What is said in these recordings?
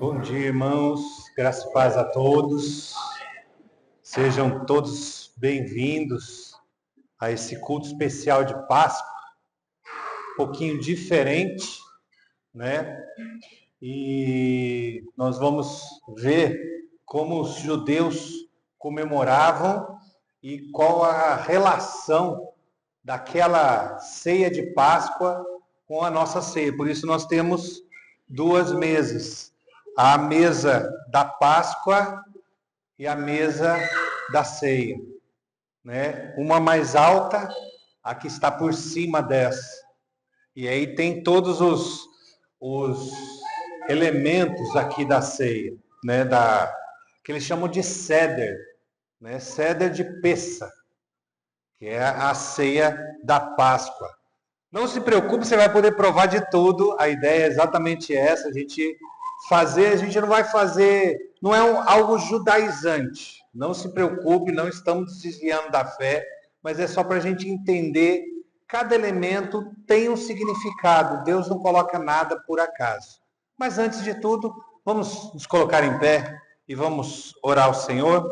Bom dia, irmãos. Graça e paz a todos. Sejam todos bem-vindos a esse culto especial de Páscoa, um pouquinho diferente, né? E nós vamos ver como os judeus comemoravam e qual a relação daquela ceia de Páscoa com a nossa ceia. Por isso nós temos duas mesas. A mesa da Páscoa e a mesa da ceia, né? Uma mais alta, a que está por cima dessa. E aí tem todos os elementos aqui da ceia, né? Que eles chamam de Seder, né? Seder de Pessa, que é a ceia da Páscoa. Não se preocupe, você vai poder provar de tudo. A ideia é exatamente essa, a gente não vai fazer, não é algo judaizante. Não se preocupe, não estamos desviando da fé, mas é só para a gente entender, cada elemento tem um significado, Deus não coloca nada por acaso. Mas antes de tudo, vamos nos colocar em pé e vamos orar ao Senhor.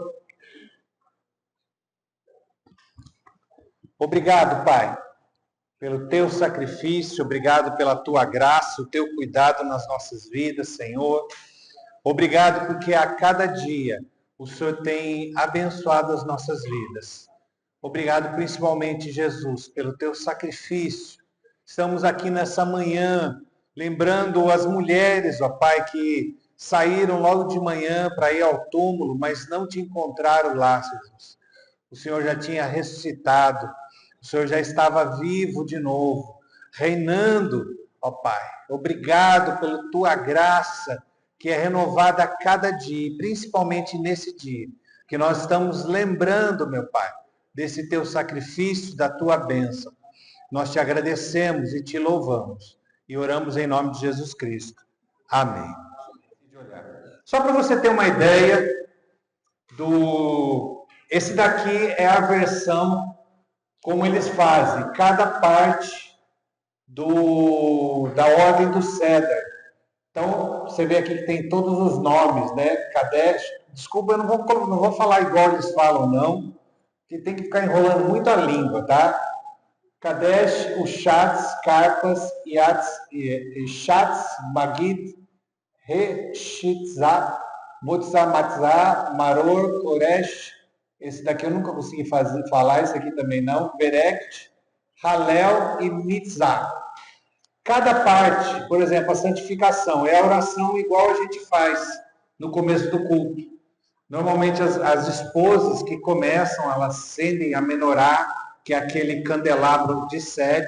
Obrigado, Pai, pelo teu sacrifício, obrigado pela tua graça, o teu cuidado nas nossas vidas, Senhor. Obrigado porque a cada dia o Senhor tem abençoado as nossas vidas. Obrigado principalmente, Jesus, pelo teu sacrifício. Estamos aqui nessa manhã, lembrando as mulheres, ó Pai, que saíram logo de manhã para ir ao túmulo, mas não te encontraram lá, Jesus. O Senhor já tinha ressuscitado, o Senhor já estava vivo de novo, reinando, ó Pai. Obrigado pela tua graça, que é renovada a cada dia, principalmente nesse dia, que nós estamos lembrando, meu Pai, desse teu sacrifício, da tua bênção. Nós te agradecemos e te louvamos. E oramos em nome de Jesus Cristo. Amém. Só para você ter uma ideia esse daqui é a versão como eles fazem, cada parte da ordem do Ceder. Então, você vê aqui que tem todos os nomes, né? Kadesh. Desculpa, eu não vou falar igual eles falam, não, que tem que ficar enrolando muito a língua, tá? Kadesh, Ushatz, Karpas, Shatz, Magid, Reshitzah, Motzamatzah, Maror, Koresh. Esse daqui eu nunca consegui falar, esse aqui também não. Berekt, Halel e Mitzah. Cada parte, por exemplo, a santificação, é a oração igual a gente faz no começo do culto. Normalmente as esposas que começam, elas acendem a menorá, que é aquele candelabro de 7,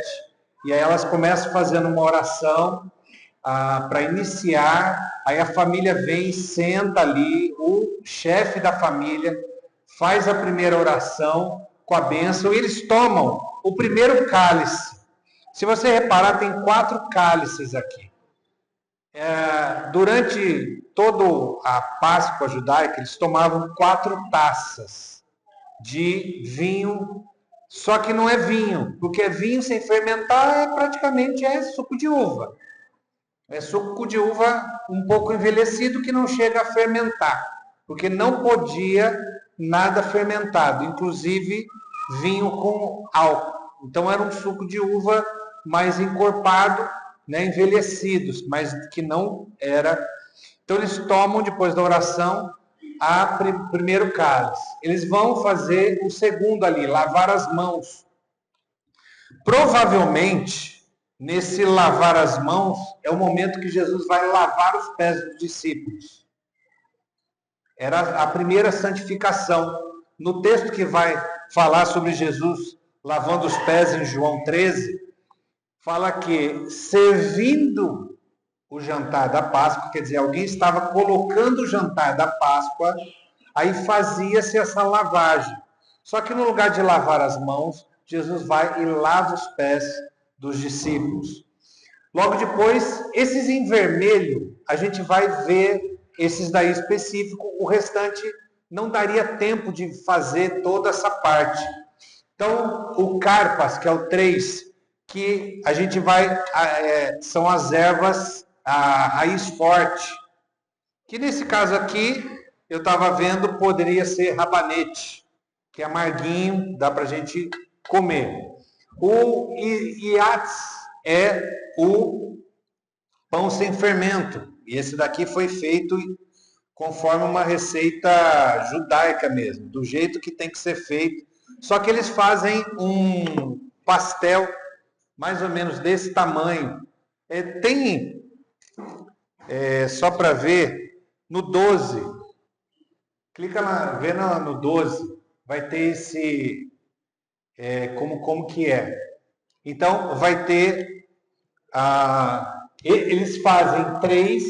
e aí elas começam fazendo uma oração para iniciar, aí a família vem, senta ali, o chefe da família faz a primeira oração com a bênção, e eles tomam o primeiro cálice. Se você reparar, tem 4 cálices aqui. Durante toda a Páscoa judaica, eles tomavam 4 taças de vinho, só que não é vinho, porque vinho sem fermentar praticamente é suco de uva. É suco de uva um pouco envelhecido que não chega a fermentar, porque não podia nada fermentado, inclusive vinho com álcool. Então era um suco de uva mais encorpado, né, envelhecidos, mas que não era. Então eles tomam depois da oração primeiro cálice. Eles vão fazer o segundo ali, lavar as mãos. Provavelmente, nesse lavar as mãos, é o momento que Jesus vai lavar os pés dos discípulos. Era a primeira santificação. No texto que vai falar sobre Jesus lavando os pés em João 13, fala que servindo o jantar da Páscoa, quer dizer, alguém estava colocando o jantar da Páscoa, aí fazia-se essa lavagem. Só que no lugar de lavar as mãos, Jesus vai e lava os pés dos discípulos. Logo depois, esses em vermelho, a gente vai ver esses daí específicos, o restante não daria tempo de fazer toda essa parte. Então, o Karpas, que é o 3, que a gente vai, são as ervas, a raiz forte, Que nesse caso aqui, eu estava vendo, poderia ser rabanete, que é amarguinho, dá para a gente comer. O iats é o pão sem fermento. E esse daqui foi feito conforme uma receita judaica mesmo, do jeito que tem que ser feito. Só que eles fazem um pastel mais ou menos desse tamanho. Só para ver, no 12, clica lá, vê no 12, vai ter esse, como que é. Então, vai ter, eles fazem 3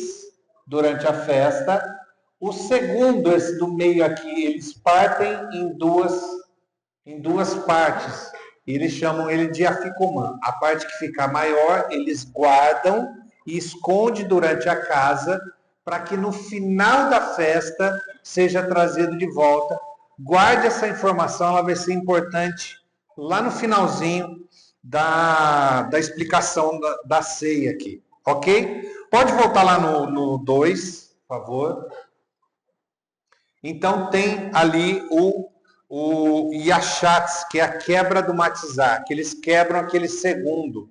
durante a festa. O segundo, esse do meio aqui, eles partem em duas partes. E eles chamam ele de afikoman. A parte que fica maior, eles guardam e esconde durante a casa, para que no final da festa seja trazido de volta. Guarde essa informação, ela vai ser importante lá no finalzinho da explicação da ceia aqui, ok? Pode voltar lá no 2, por favor. Então tem ali o Yashatz, que é a quebra do matizar, que eles quebram aquele segundo,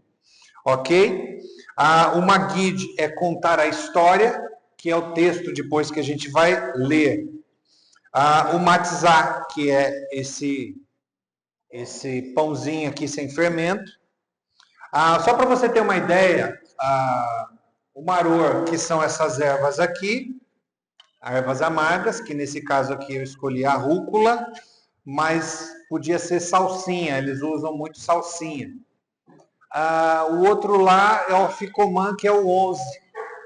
ok? O Magid é contar a história, que é o texto depois que a gente vai ler. O matizar, que é esse pãozinho aqui sem fermento. Só para você ter uma ideia, o maror, que são essas ervas aqui, ervas amargas, que nesse caso aqui eu escolhi a rúcula, mas podia ser salsinha, eles usam muito salsinha. O outro lá é o ficomã, que é o 11,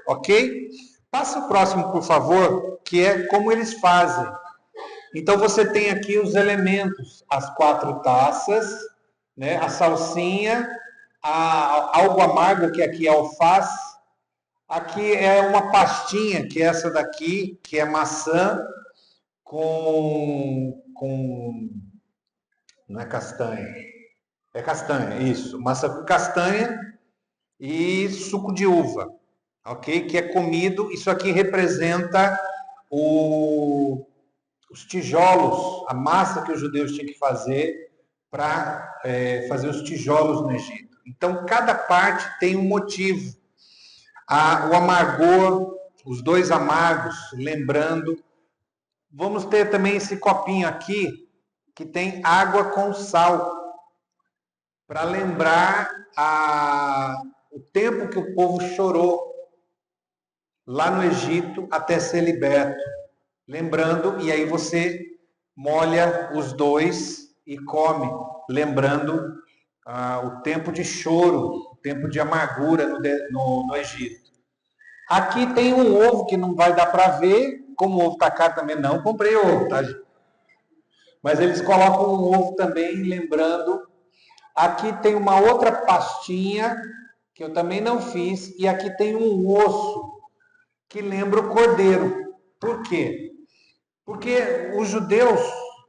ok? Passa o próximo, por favor, que é como eles fazem. Então você tem aqui os elementos, as 4 taças, né? A salsinha, algo amargo, que aqui é alface. Aqui é uma pastinha, que é essa daqui, que é maçã com não é castanha, é castanha, isso, maçã com castanha e suco de uva, ok? Que é comido. Isso aqui representa os tijolos, a massa que os judeus tinham que fazer para fazer os tijolos no Egito. Então, cada parte tem um motivo. O amargor, os 2 amargos, lembrando. Vamos ter também esse copinho aqui, que tem água com sal, para lembrar o tempo que o povo chorou lá no Egito até ser liberto. Lembrando, e aí você molha os 2 e come, lembrando o tempo de choro, o tempo de amargura no Egito. Aqui tem um ovo que não vai dar para ver, como o ovo está caro também, não comprei ovo, tá? Mas eles colocam um ovo também, lembrando. Aqui tem uma outra pastinha, que eu também não fiz, e aqui tem um osso, que lembra o cordeiro. Por quê? Porque os judeus,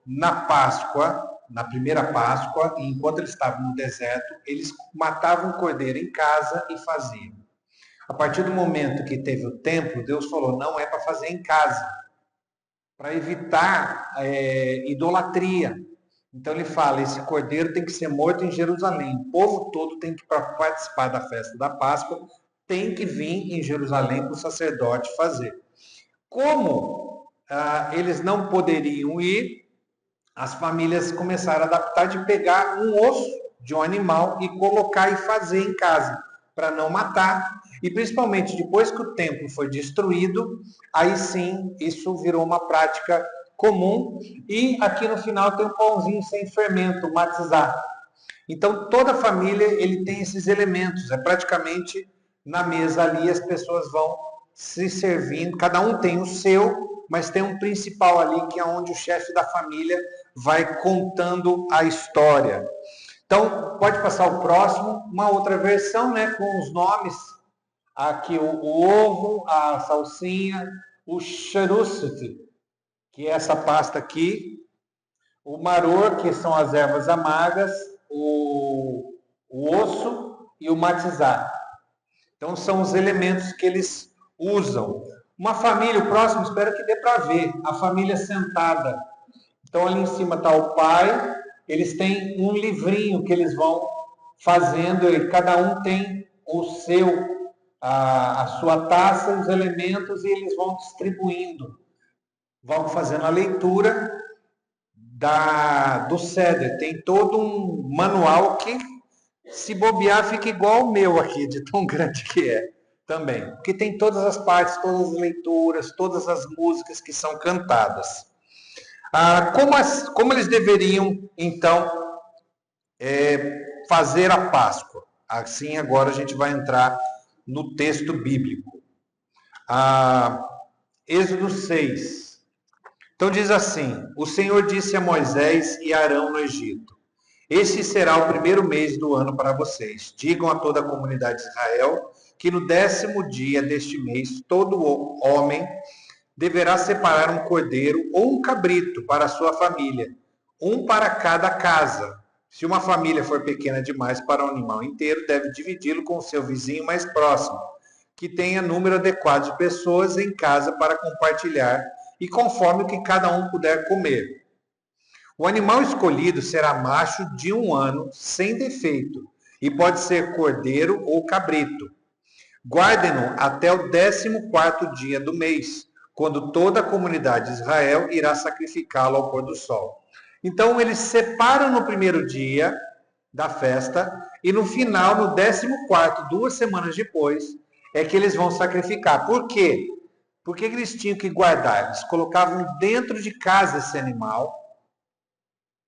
na Páscoa, na primeira Páscoa, enquanto eles estavam no deserto, eles matavam o cordeiro em casa e faziam. A partir do momento que teve o templo, Deus falou, não é para fazer em casa, para evitar idolatria. Então ele fala, esse cordeiro tem que ser morto em Jerusalém. O povo todo tem que, para participar da festa da Páscoa, tem que vir em Jerusalém para o sacerdote fazer. Como eles não poderiam ir, as famílias começaram a adaptar de pegar um osso de um animal e colocar e fazer em casa, para não matar. E principalmente depois que o templo foi destruído, aí sim isso virou uma prática comum. E aqui no final tem um pãozinho sem fermento, matizar. Então toda família ele tem esses elementos, é praticamente na mesa ali as pessoas vão se servindo, cada um tem o seu, mas tem um principal ali que é onde o chefe da família vai contando a história. Então, pode passar o próximo, uma outra versão, né, com os nomes, aqui o ovo, a salsinha, o cherusut, que é essa pasta aqui, o maror, que são as ervas amargas, o osso e o matizar. Então, são os elementos que eles usam. Uma família, o próximo, espero que dê para ver, a família sentada. Então ali em cima está o pai, eles têm um livrinho que eles vão fazendo, e cada um tem o seu, a sua taça, os elementos, e eles vão distribuindo. Vão fazendo a leitura do Seder. Tem todo um manual que, se bobear, fica igual o meu aqui, de tão grande que é também. Porque tem todas as partes, todas as leituras, todas as músicas que são cantadas. Como eles deveriam, então, fazer a Páscoa? Assim, agora a gente vai entrar no texto bíblico. Êxodo 6. Então diz assim: o Senhor disse a Moisés e a Arão no Egito: este será o primeiro mês do ano para vocês. Digam a toda a comunidade de Israel que no 10º dia deste mês, todo homem deverá separar um cordeiro ou um cabrito para a sua família, um para cada casa. Se uma família for pequena demais para um animal inteiro, deve dividi-lo com o seu vizinho mais próximo, que tenha número adequado de pessoas em casa para compartilhar, e conforme o que cada um puder comer. O animal escolhido será macho de 1 ano, sem defeito, e pode ser cordeiro ou cabrito. Guardem-no até o 14º dia do mês, quando toda a comunidade de Israel irá sacrificá-lo ao pôr do sol. Então eles separam no primeiro dia da festa, e no final, no 14º, 2 semanas depois, é que eles vão sacrificar. Por quê? Por que eles tinham que guardar? Eles colocavam dentro de casa esse animal,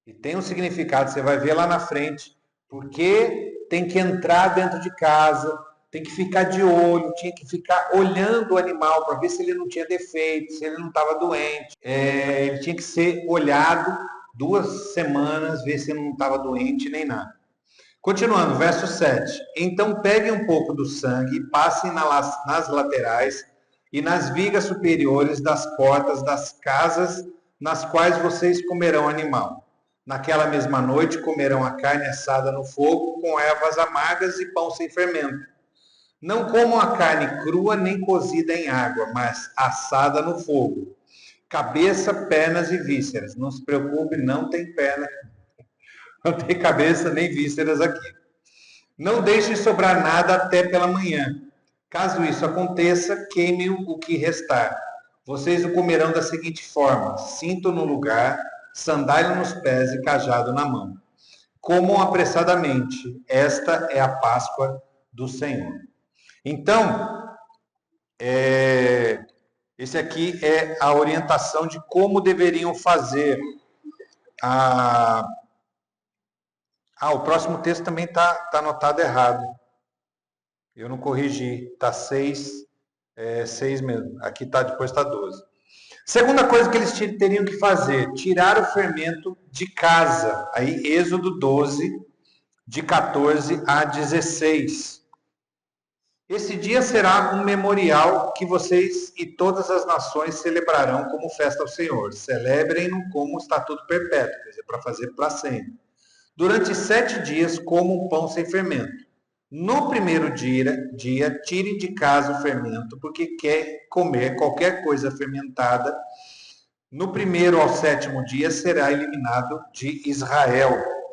e tem um significado, você vai ver lá na frente, porque tem que entrar dentro de casa, tem que ficar de olho, tinha que ficar olhando o animal para ver se ele não tinha defeito, se ele não estava doente. Ele tinha que ser olhado 2 semanas, ver se ele não estava doente nem nada. Continuando, verso 7. Então peguem um pouco do sangue e passem nas laterais e nas vigas superiores das portas das casas nas quais vocês comerão animal. Naquela mesma noite comerão a carne assada no fogo com ervas amargas e pão sem fermento. Não comam a carne crua nem cozida em água, mas assada no fogo. Cabeça, pernas e vísceras. Não se preocupe, não tem perna, não tem cabeça nem vísceras aqui. Não deixe sobrar nada até pela manhã. Caso isso aconteça, queime o que restar. Vocês o comerão da seguinte forma: cinto no lugar, sandália nos pés e cajado na mão. Comam apressadamente. Esta é a Páscoa do Senhor. Então, esse aqui é a orientação de como deveriam fazer. O próximo texto também está anotado errado. Eu não corrigi. Está 6 mesmo. Aqui depois está 12. Segunda coisa que eles teriam que fazer: tirar o fermento de casa. Aí, Êxodo 12, de 14 a 16. Esse dia será um memorial que vocês e todas as nações celebrarão como festa ao Senhor. Celebrem-no como estatuto perpétuo, quer dizer, para fazer para sempre. Durante 7 dias, comam pão sem fermento. No primeiro dia, tirem de casa o fermento, porque quer comer qualquer coisa fermentada. No 1º ao 7º dia, será eliminado de Israel.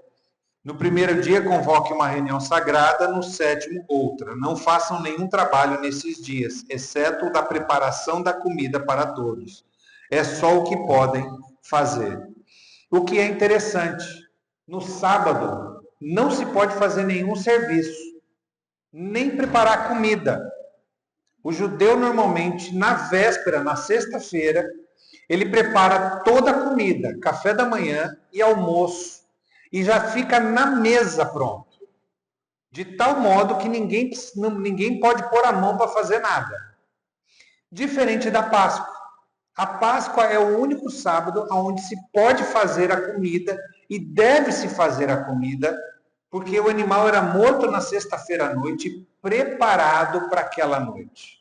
No 1º dia, convoque uma reunião sagrada, no 7º, outra. Não façam nenhum trabalho nesses dias, exceto o da preparação da comida para todos. É só o que podem fazer. O que é interessante, no sábado, não se pode fazer nenhum serviço, nem preparar comida. O judeu, normalmente, na véspera, na sexta-feira, ele prepara toda a comida, café da manhã e almoço, e já fica na mesa pronto. De tal modo que ninguém pode pôr a mão para fazer nada. Diferente da Páscoa. A Páscoa é o único sábado onde se pode fazer a comida e deve-se fazer a comida, porque o animal era morto na sexta-feira à noite, preparado para aquela noite.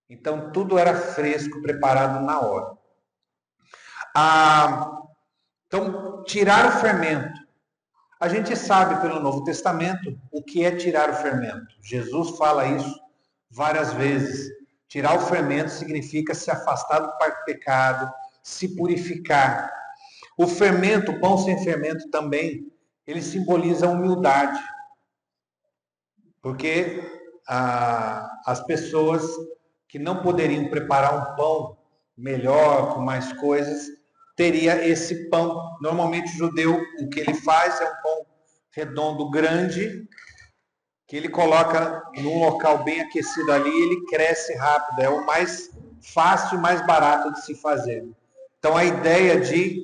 Então, tudo era fresco, preparado na hora. Então, tirar o fermento. A gente sabe pelo Novo Testamento o que é tirar o fermento. Jesus fala isso várias vezes. Tirar o fermento significa se afastar do pecado, se purificar. O fermento, o pão sem fermento também, ele simboliza a humildade. Porque as pessoas que não poderiam preparar um pão melhor, com mais coisas, teria esse pão. Normalmente o judeu, o que ele faz é um pão redondo grande, que ele coloca num local bem aquecido ali, e ele cresce rápido. É o mais fácil e mais barato de se fazer. Então a ideia de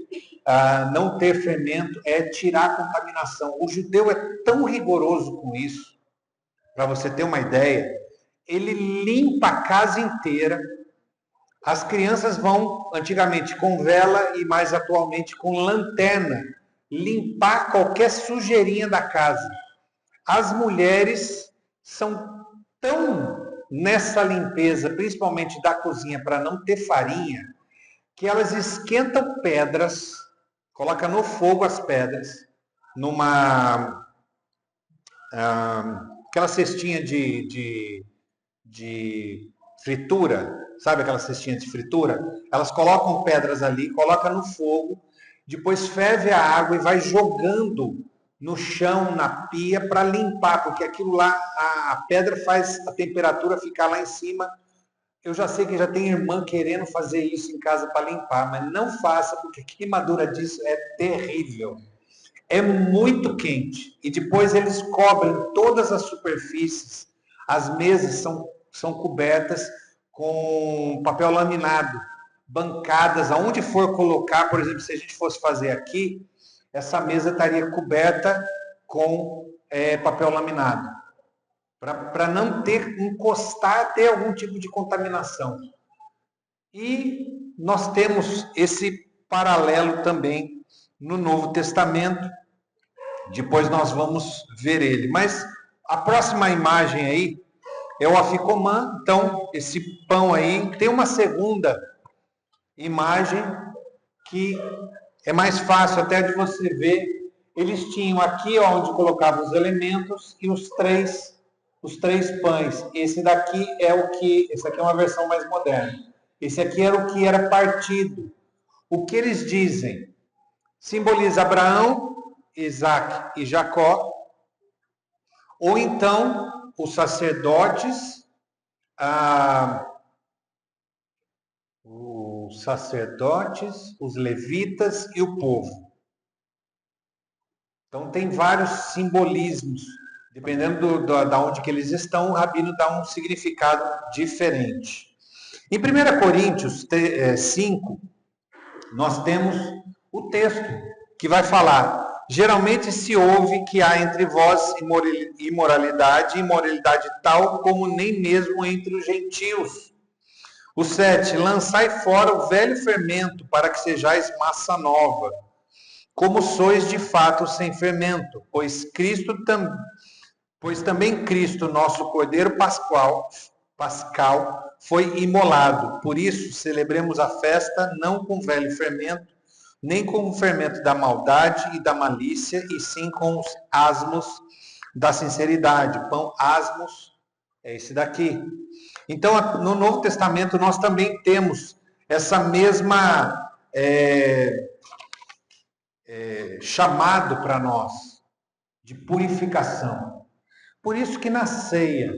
não ter fermento é tirar a contaminação. O judeu é tão rigoroso com isso. Para você ter uma ideia, ele limpa a casa inteira. As crianças vão, antigamente, com vela e mais atualmente com lanterna, limpar qualquer sujeirinha da casa. As mulheres são tão nessa limpeza, principalmente da cozinha, para não ter farinha, que elas esquentam pedras, colocam no fogo as pedras, numa... aquela cestinha de fritura, sabe aquela cestinha de fritura? Elas colocam pedras ali, colocam no fogo, depois ferve a água e vai jogando no chão, na pia, para limpar, porque aquilo lá, a pedra faz a temperatura ficar lá em cima. Eu já sei que já tem irmã querendo fazer isso em casa para limpar, mas não faça, porque a queimadura disso é terrível. É muito quente. E depois eles cobrem todas as superfícies. As mesas são cobertas com papel laminado. Bancadas, aonde for colocar, por exemplo, se a gente fosse fazer aqui, essa mesa estaria coberta com papel laminado. Para não encostar, ter algum tipo de contaminação. E nós temos esse paralelo também no Novo Testamento. Depois nós vamos ver ele. Mas a próxima imagem aí é o afikoman. Então, esse pão aí. Tem uma segunda imagem que é mais fácil até de você ver. Eles tinham aqui onde colocavam os elementos e os três pães. Esse daqui esse aqui é uma versão mais moderna. Esse aqui era o que era partido. O que eles dizem? Simboliza Abraão, Isaac e Jacó, ou então os sacerdotes, os levitas e o povo. Então tem vários simbolismos, dependendo da onde que eles estão, o rabino dá um significado diferente. Em 1 Coríntios 5, nós temos o texto que vai falar: geralmente se ouve que há entre vós imoralidade tal como nem mesmo entre os gentios. O 7, lançai fora o velho fermento, para que sejais massa nova, como sois de fato sem fermento, pois também Cristo, nosso Cordeiro Pascal, foi imolado. Por isso, celebremos a festa não com velho fermento, nem com o fermento da maldade e da malícia, e sim com os asmos da sinceridade. Pão asmos é esse daqui. Então, no Novo Testamento, nós também temos essa mesma chamado para nós de purificação. Por isso que na ceia,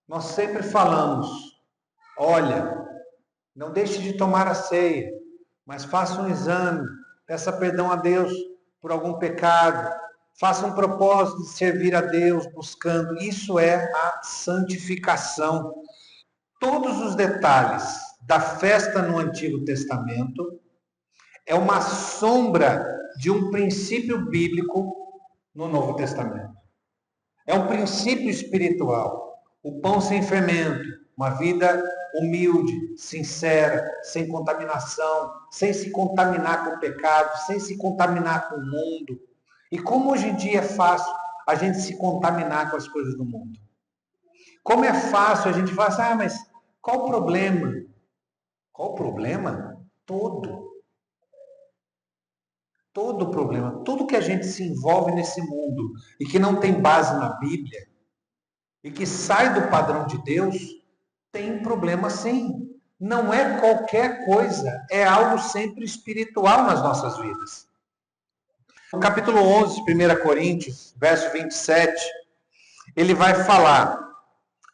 nós sempre falamos: olha, não deixe de tomar a ceia, mas faça um exame, peça perdão a Deus por algum pecado, faça um propósito de servir a Deus buscando. Isso é a santificação. Todos os detalhes da festa no Antigo Testamento é uma sombra de um princípio bíblico no Novo Testamento. É um princípio espiritual. O pão sem fermento, uma vida humilde, sincera, sem contaminação, sem se contaminar com o pecado, sem se contaminar com o mundo. E como hoje em dia é fácil a gente se contaminar com as coisas do mundo. Como é fácil a gente falar, mas qual o problema? Qual o problema? Todo problema, tudo que a gente se envolve nesse mundo e que não tem base na Bíblia e que sai do padrão de Deus, Tem problema sim. Não é qualquer coisa, é algo sempre espiritual nas nossas vidas. No capítulo 11, 1 Coríntios, verso 27, ele vai falar: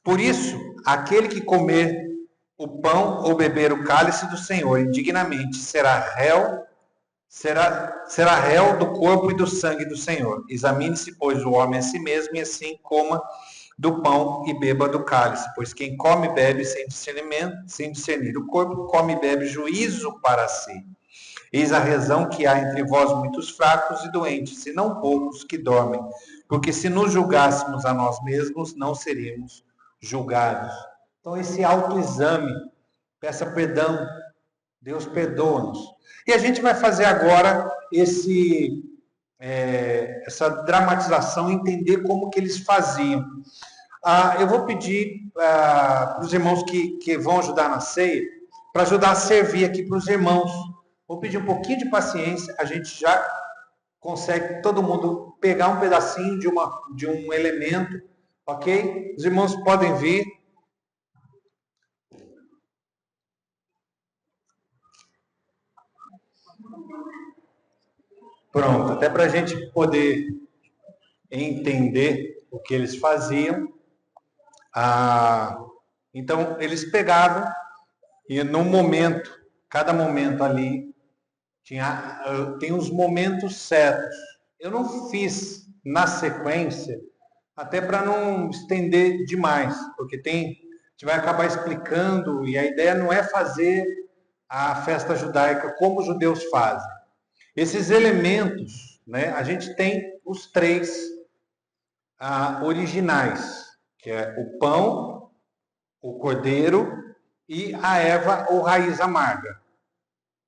por isso, aquele que comer o pão ou beber o cálice do Senhor indignamente será réu do corpo e do sangue do Senhor. Examine-se, pois, o homem a si mesmo, e assim coma do pão e beba do cálice. Pois quem come e bebe sem discernimento, sem discernir o corpo, come e bebe juízo para si. Eis a razão que há entre vós muitos fracos e doentes, e não poucos que dormem. Porque se nos julgássemos a nós mesmos, não seríamos julgados. Então, esse autoexame, peça perdão, Deus perdoa-nos. E a gente vai fazer agora essa dramatização, entender como que eles faziam. Eu vou pedir para os irmãos que vão ajudar na ceia, para ajudar a servir aqui para os irmãos. Vou pedir um pouquinho de paciência, a gente já consegue todo mundo pegar um pedacinho de um elemento, ok? Os irmãos podem vir. Pronto, até para a gente poder entender o que eles faziam. Então, eles pegavam e no momento, cada momento ali, tem os momentos certos. Eu não fiz na sequência, até para não estender demais, porque a gente vai acabar explicando, e a ideia não é fazer a festa judaica como os judeus fazem. Esses elementos, né, a gente tem os três originais, que é o pão, o cordeiro e a erva ou raiz amarga.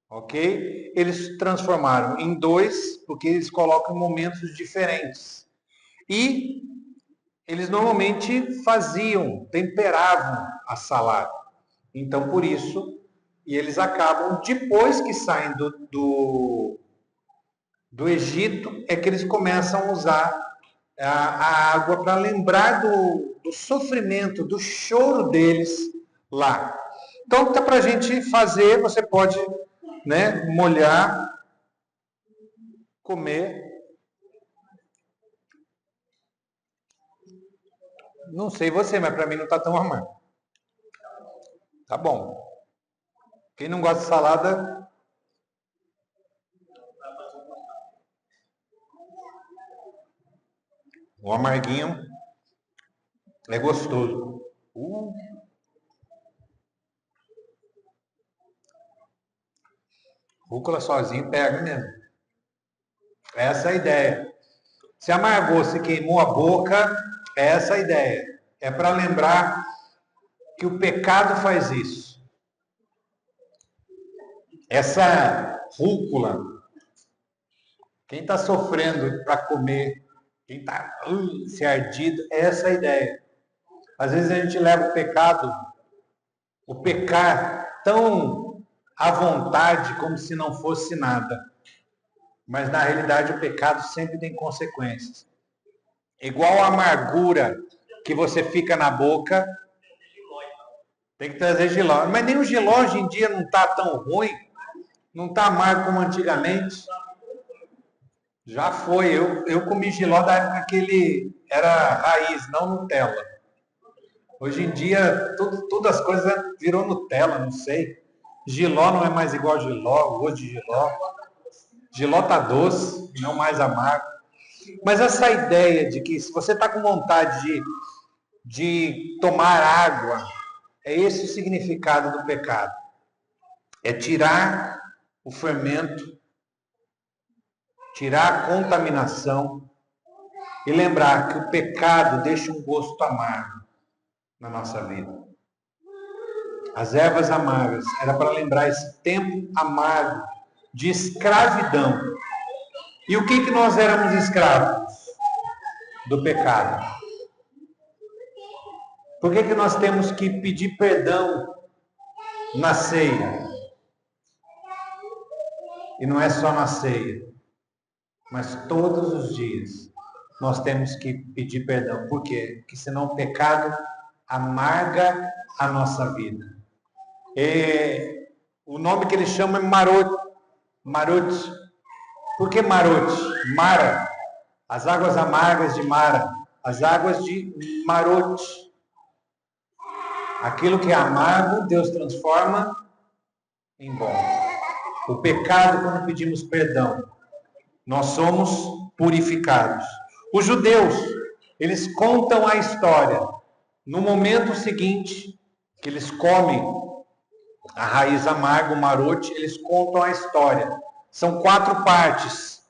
Ok? Eles transformaram em dois, porque eles colocam momentos diferentes. E eles normalmente temperavam a salada. Então, por isso, e eles acabam, depois que saem do Egito, é que eles começam a usar a água para lembrar do sofrimento, do choro deles lá. Então, tá para a gente fazer, você pode, né, molhar, comer. Não sei você, mas para mim não está tão amargo. Tá bom. Quem não gosta de salada, o amarguinho é gostoso. Rúcula sozinho pega mesmo. Essa é a ideia. Se amargou, se queimou a boca, é essa a ideia. É para lembrar que o pecado faz isso. Essa rúcula, quem está sofrendo para comer, quem está se ardido, é essa a ideia. Às vezes a gente leva o pecar tão à vontade como se não fosse nada. Mas na realidade o pecado sempre tem consequências. Igual a amargura que você fica na boca, tem que trazer giló. Mas nem o giló hoje em dia não está tão ruim, não está amargo como antigamente. Já foi, eu comi giló da época que ele era raiz, não Nutella. Hoje em dia, todas as coisas virou Nutella, não sei. Giló não é mais igual giló, o gosto de giló. Giló tá doce, não mais amargo. Mas essa ideia de que se você está com vontade de tomar água, é esse o significado do pecado. É tirar o fermento, tirar a contaminação e lembrar que o pecado deixa um gosto amargo na nossa vida. As ervas amargas era para lembrar esse tempo amargo de escravidão. E o que nós éramos escravos? Do pecado. Por que nós temos que pedir perdão na ceia? E não é só na ceia, mas todos os dias nós temos que pedir perdão. Por quê? Porque senão o pecado amarga a nossa vida. O nome que ele chama é Marot. Por que Marot? Mara, as águas amargas de Mara, as águas de Marot. Aquilo que é amargo, Deus transforma em bom. O pecado, quando pedimos perdão, nós somos purificados. Os judeus, eles contam a história. No momento seguinte, que eles comem a raiz amarga, o marote, eles contam a história. São 4 partes,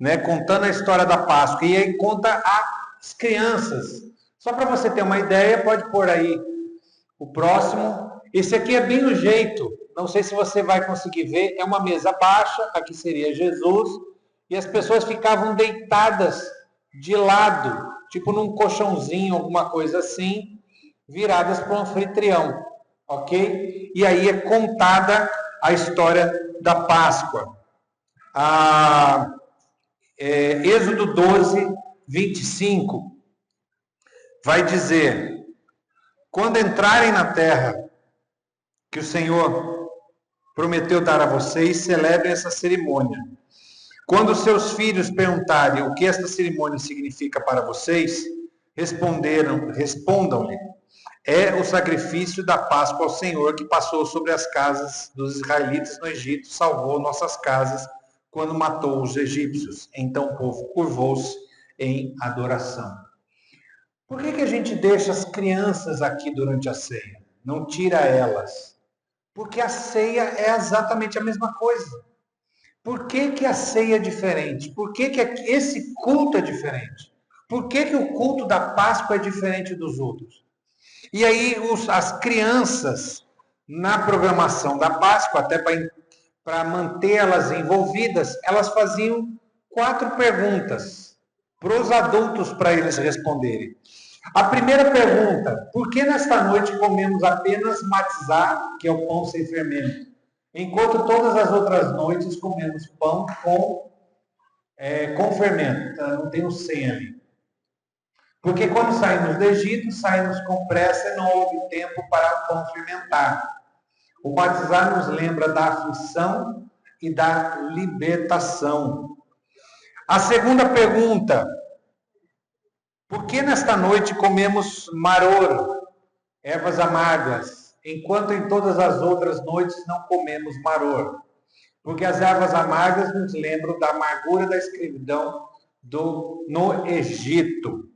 né, contando a história da Páscoa. E aí conta as crianças. Só para você ter uma ideia, pode pôr aí o próximo. Esse aqui é bem o jeito. Não sei se você vai conseguir ver. É uma mesa baixa. Aqui seria Jesus. E as pessoas ficavam deitadas de lado, tipo num colchãozinho, alguma coisa assim, viradas para o anfitrião. Ok? E aí é contada a história da Páscoa. Êxodo 12, 25, vai dizer: quando entrarem na terra que o Senhor prometeu dar a vocês, celebrem essa cerimônia. Quando seus filhos perguntarem o que esta cerimônia significa para vocês, respondam-lhe: é o sacrifício da Páscoa ao Senhor que passou sobre as casas dos israelitas no Egito, salvou nossas casas quando matou os egípcios. Então o povo curvou-se em adoração. Por que a gente deixa as crianças aqui durante a ceia? Não tira elas. Porque a ceia é exatamente a mesma coisa. Por que a ceia é diferente? Por que esse culto é diferente? Por que o culto da Páscoa é diferente dos outros? E aí as crianças, na programação da Páscoa, até para mantê-las envolvidas, elas faziam 4 perguntas para os adultos para eles responderem. A primeira pergunta: por que nesta noite comemos apenas matzá, que é o pão sem fermento, enquanto todas as outras noites comemos pão com fermento? Não tem o sem ali. Porque quando saímos do Egito, saímos com pressa e não houve tempo para o pão fermentar. O matzá nos lembra da aflição e da libertação. A segunda pergunta: por que nesta noite comemos maror, ervas amargas, enquanto em todas as outras noites não comemos maror? Porque as ervas amargas nos lembram da amargura da escravidão no Egito.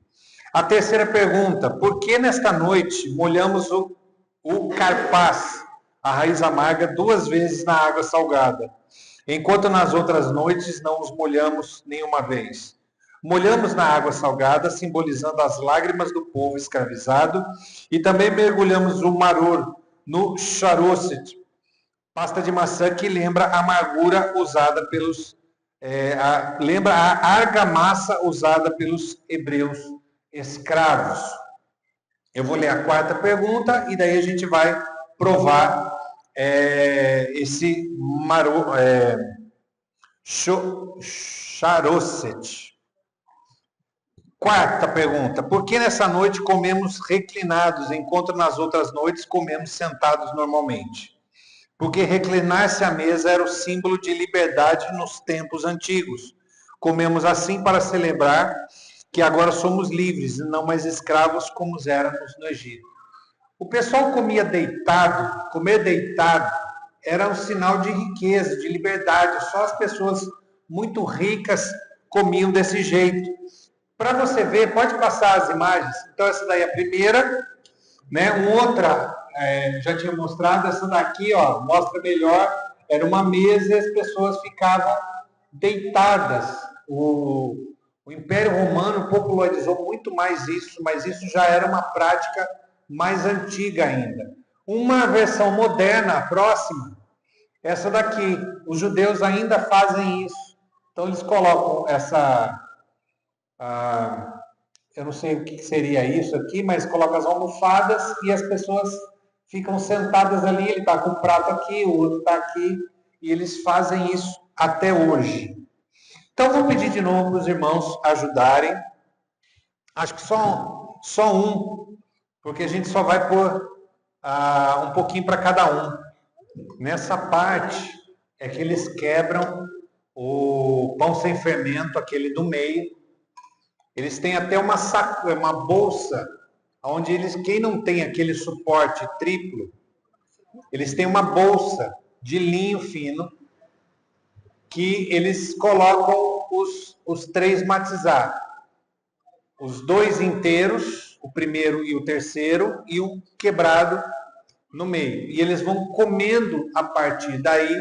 A terceira pergunta: por que nesta noite molhamos o carpaz, a raiz amarga, 2 vezes na água salgada, enquanto nas outras noites não os molhamos nenhuma vez? Molhamos na água salgada, simbolizando as lágrimas do povo escravizado, e também mergulhamos o maror no charosset, pasta de maçã que lembra a amargura usada pelos... lembra a argamassa usada pelos hebreus escravos. Eu vou ler a 4ª pergunta e daí a gente vai provar esse charosset. 4ª pergunta: por que nessa noite comemos reclinados, enquanto nas outras noites comemos sentados normalmente? Porque reclinar-se à mesa era o símbolo de liberdade nos tempos antigos. Comemos assim para celebrar que agora somos livres e não mais escravos como éramos no Egito. O pessoal comia deitado. Comer deitado era um sinal de riqueza, de liberdade. Só as pessoas muito ricas comiam desse jeito. Para você ver, pode passar as imagens. Então essa daí é a primeira, né? Outra, já tinha mostrado, essa daqui, ó, mostra melhor. Era uma mesa e as pessoas ficavam deitadas. O Império Romano popularizou muito mais isso, mas isso já era uma prática mais antiga ainda. Uma versão moderna, próxima, essa daqui. Os judeus ainda fazem isso. Então eles colocam essa... eu não sei o que seria isso aqui, mas colocam as almofadas e as pessoas ficam sentadas ali. Ele está com um prato aqui, o outro está aqui, e eles fazem isso até hoje. Então, vou pedir de novo para os irmãos ajudarem. Acho que só um, porque a gente só vai pôr um pouquinho para cada um. Nessa parte é que eles quebram o pão sem fermento, aquele do meio. Eles têm até uma bolsa, onde quem não tem aquele suporte triplo, eles têm uma bolsa de linho fino, que eles colocam os 3 matizar. Os 2 inteiros, o primeiro e o terceiro, e o quebrado no meio. E eles vão comendo, a partir daí,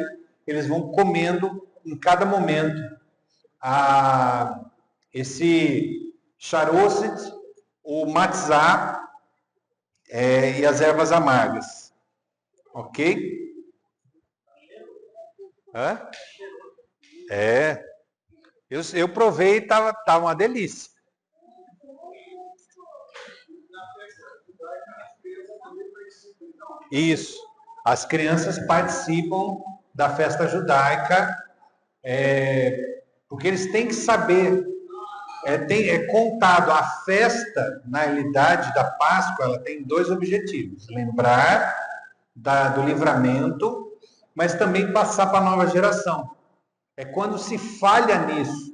eles vão comendo em cada momento esse charoset, o matzah e as ervas amargas. Ok? Hã? Eu provei e tava uma delícia. Isso. As crianças participam da festa judaica, porque eles têm que saber. É contado a festa, na realidade, da Páscoa, ela tem 2 objetivos: lembrar do livramento, mas também passar para a nova geração. É quando se falha nisso.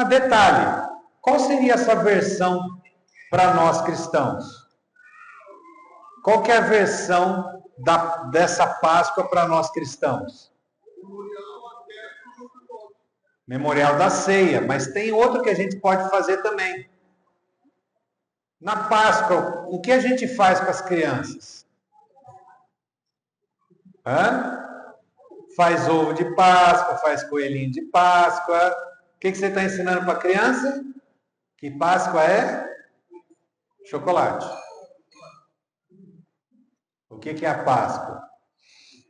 Detalhe, qual seria essa versão para nós cristãos? Qual que é a versão dessa Páscoa para nós cristãos? Memorial da ceia, mas tem outro que a gente pode fazer também. Na Páscoa, o que a gente faz com as crianças? Faz ovo de Páscoa, faz coelhinho de Páscoa. O que você está ensinando para a criança? Que Páscoa é chocolate. O que é a Páscoa?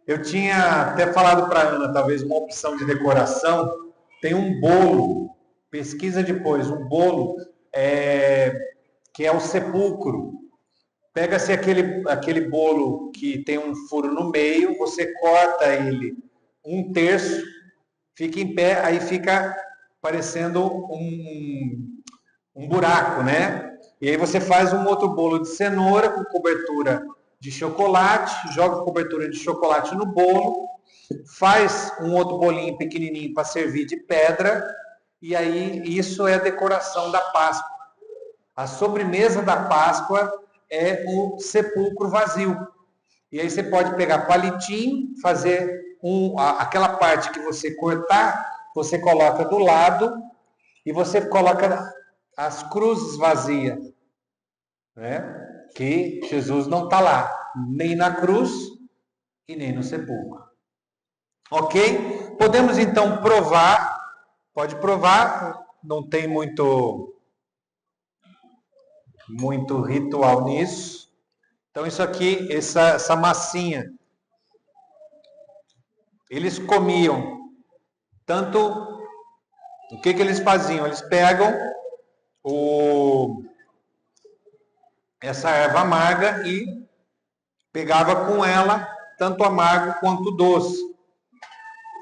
Eu tinha até falado para a Ana, talvez uma opção de decoração. Tem um bolo, pesquisa depois, um bolo que é o sepulcro. Pega-se aquele bolo que tem um furo no meio, você corta ele 1/3, fica em pé, aí fica parecendo um buraco, né? E aí você faz um outro bolo de cenoura com cobertura de chocolate, joga cobertura de chocolate no bolo, faz um outro bolinho pequenininho para servir de pedra, e aí isso é a decoração da Páscoa. A sobremesa da Páscoa é o sepulcro vazio. E aí você pode pegar palitinho, fazer aquela parte que você cortar, você coloca do lado e você coloca as cruzes vazias, né? Que Jesus não está lá, nem na cruz e nem no sepulcro. Ok? Podemos então provar, pode provar, não tem muito ritual nisso. Então isso aqui, essa massinha, eles comiam, tanto, o que eles faziam? Eles pegam essa erva amarga e pegava com ela tanto amargo quanto doce.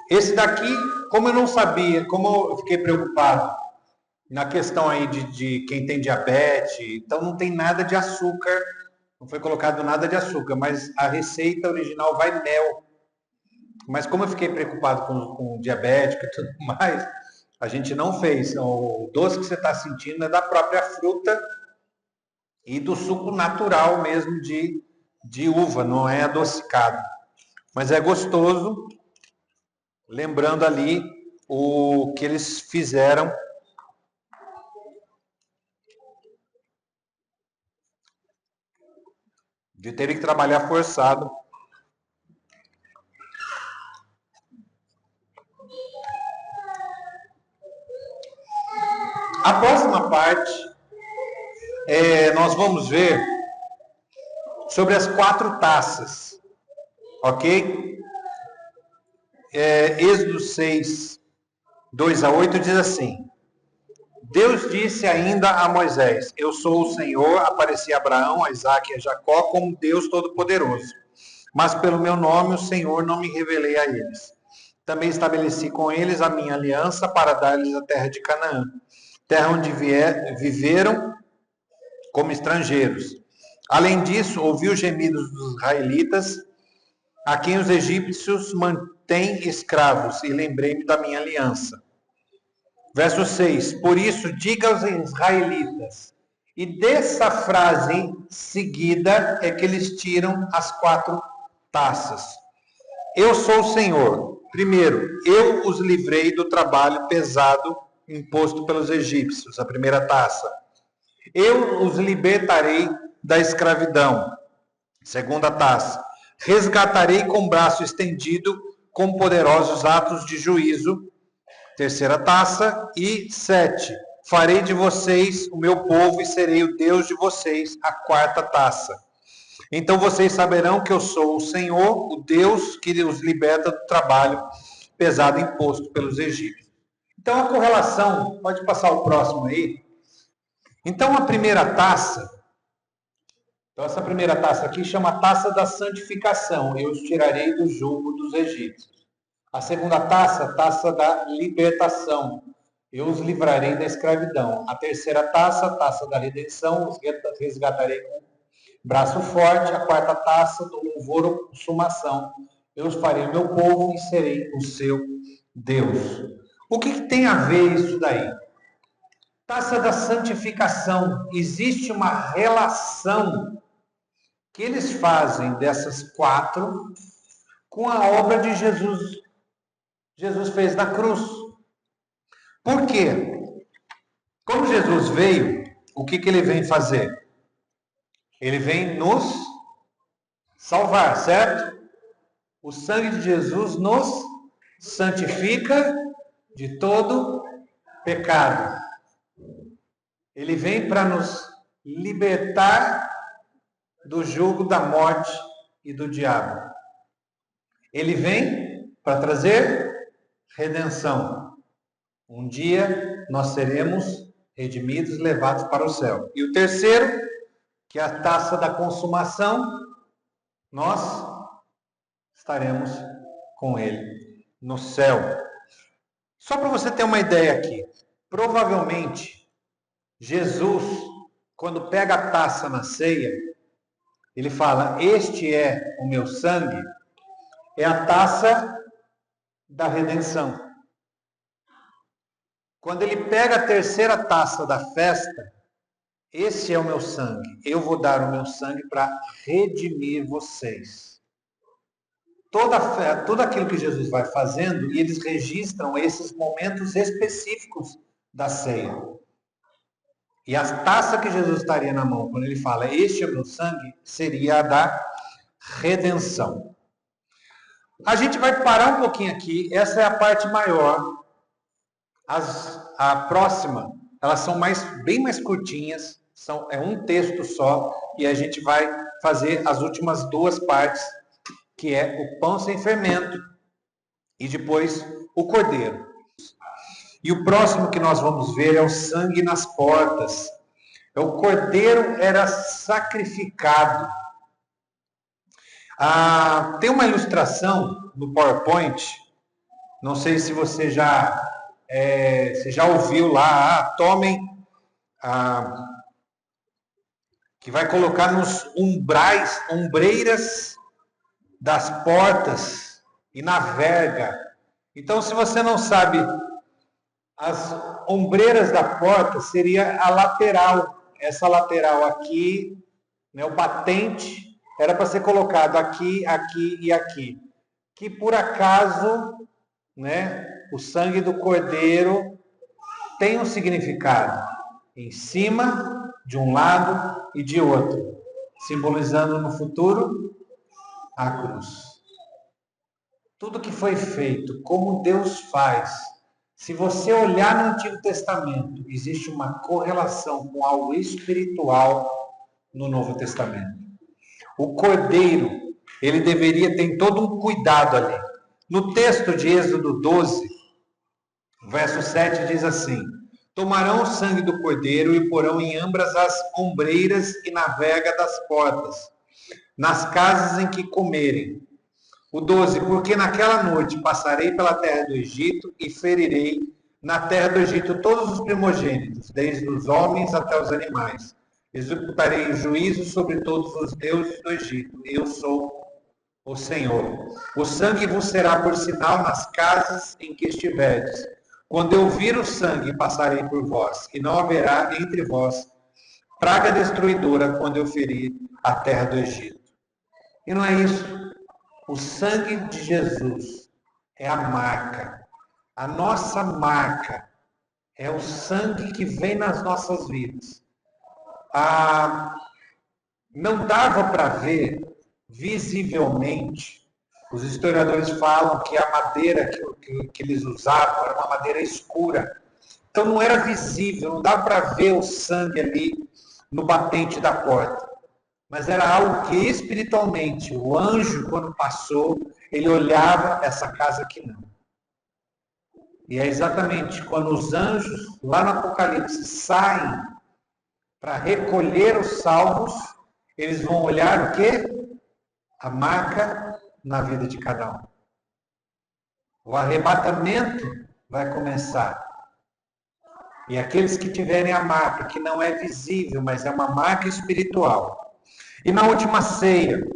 Esse daqui, como eu não sabia, como eu fiquei preocupado na questão aí de quem tem diabetes, então não tem nada de açúcar, não foi colocado nada de açúcar, mas a receita original vai mel. Mas como eu fiquei preocupado com diabético e tudo mais, a gente não fez. O doce que você está sentindo é da própria fruta e do suco natural mesmo de uva, não é adocicado. Mas é gostoso, lembrando ali o que eles fizeram de terem que trabalhar forçado. A próxima parte, nós vamos ver sobre as 4 taças, ok? Êxodo 6, 2-8 diz assim: Deus disse ainda a Moisés: Eu sou o Senhor, apareci a Abraão, a Isaque e a Jacó como Deus Todo-Poderoso. Mas pelo meu nome, o Senhor, não me revelei a eles. Também estabeleci com eles a minha aliança para dar-lhes a terra de Canaã, terra onde viveram como estrangeiros. Além disso, ouvi os gemidos dos israelitas, a quem os egípcios mantêm escravos, e lembrei-me da minha aliança. Verso 6, por isso diga aos israelitas, e dessa frase seguida é que eles tiram as 4 taças. Eu sou o Senhor. Primeiro, eu os livrei do trabalho pesado imposto pelos egípcios, a primeira taça. Eu os libertarei da escravidão. Segunda taça. Resgatarei com braço estendido, com poderosos atos de juízo. Terceira taça. E 7. Farei de vocês o meu povo e serei o Deus de vocês. A quarta taça. Então vocês saberão que eu sou o Senhor, o Deus que os liberta do trabalho pesado imposto pelos egípcios. Então a correlação, pode passar o próximo aí. Então a primeira taça, essa primeira taça aqui chama taça da santificação. Eu os tirarei do jugo dos egípcios. A segunda taça, taça da libertação. Eu os livrarei da escravidão. A terceira taça, taça da redenção. Os resgatarei com braço forte. A quarta taça, do louvor ou consumação. Eu os farei meu povo e serei o seu Deus. O que tem a ver isso daí? Taça da santificação. Existe uma relação que eles fazem dessas 4 com a obra de Jesus. Jesus fez na cruz. Por quê? Como Jesus veio, o que ele vem fazer? Ele vem nos salvar, certo? O sangue de Jesus nos santifica de todo pecado. Ele vem para nos libertar do jugo da morte e do diabo. Ele vem para trazer redenção. Um dia nós seremos redimidos, levados para o céu. E o terceiro, que é a taça da consumação, nós estaremos com ele no céu. Só para você ter uma ideia aqui, provavelmente Jesus, quando pega a taça na ceia, ele fala, este é o meu sangue, é a taça da redenção. Quando ele pega a terceira taça da festa, esse é o meu sangue, eu vou dar o meu sangue para redimir vocês. Tudo aquilo que Jesus vai fazendo, e eles registram esses momentos específicos da ceia. E a taça que Jesus estaria na mão, quando ele fala, este é o meu sangue, seria a da redenção. A gente vai parar um pouquinho aqui, essa é a parte maior. A próxima, elas são bem mais curtinhas, é um texto só, e a gente vai fazer as últimas 2 partes, que é o pão sem fermento e depois o cordeiro. E o próximo que nós vamos ver é o sangue nas portas. O cordeiro era sacrificado. Tem uma ilustração no PowerPoint, não sei se você já ouviu lá, tomem, que vai colocar nos ombreiras das portas e na verga. Então, se você não sabe, as ombreiras da porta seria a lateral. Essa lateral aqui, né, o batente, era para ser colocado aqui, aqui e aqui. Que por acaso, né, o sangue do cordeiro tem um significado. Em cima, de um lado e de outro. Simbolizando no futuro a cruz. Tudo que foi feito, como Deus faz. Se você olhar no Antigo Testamento, existe uma correlação com algo espiritual no Novo Testamento. O cordeiro, ele deveria ter todo um cuidado ali. No texto de Êxodo 12, verso 7 diz assim: tomarão o sangue do cordeiro e porão em ambas as ombreiras e na verga das portas, nas casas em que comerem. O 12, porque naquela noite passarei pela terra do Egito e ferirei na terra do Egito todos os primogênitos, desde os homens até os animais, executarei juízo sobre todos os deuses do Egito. Eu sou o Senhor. O sangue vos será por sinal nas casas em que estiverdes. Quando eu vir o sangue, passarei por vós, e não haverá entre vós praga destruidora quando eu ferir a terra do Egito. E não é isso. O sangue de Jesus é a marca. A nossa marca é o sangue que vem nas nossas vidas. Não dava para ver visivelmente. Os historiadores falam que a madeira que eles usavam era uma madeira escura. Então não era visível, não dava para ver o sangue ali no batente da porta. Mas era algo que espiritualmente, o anjo, quando passou, ele olhava essa casa aqui não. E é exatamente quando os anjos, lá no Apocalipse, saem para recolher os salvos, eles vão olhar o quê? A marca na vida de cada um. O arrebatamento vai começar. E aqueles que tiverem a marca, que não é visível, mas é uma marca espiritual. E na última ceia,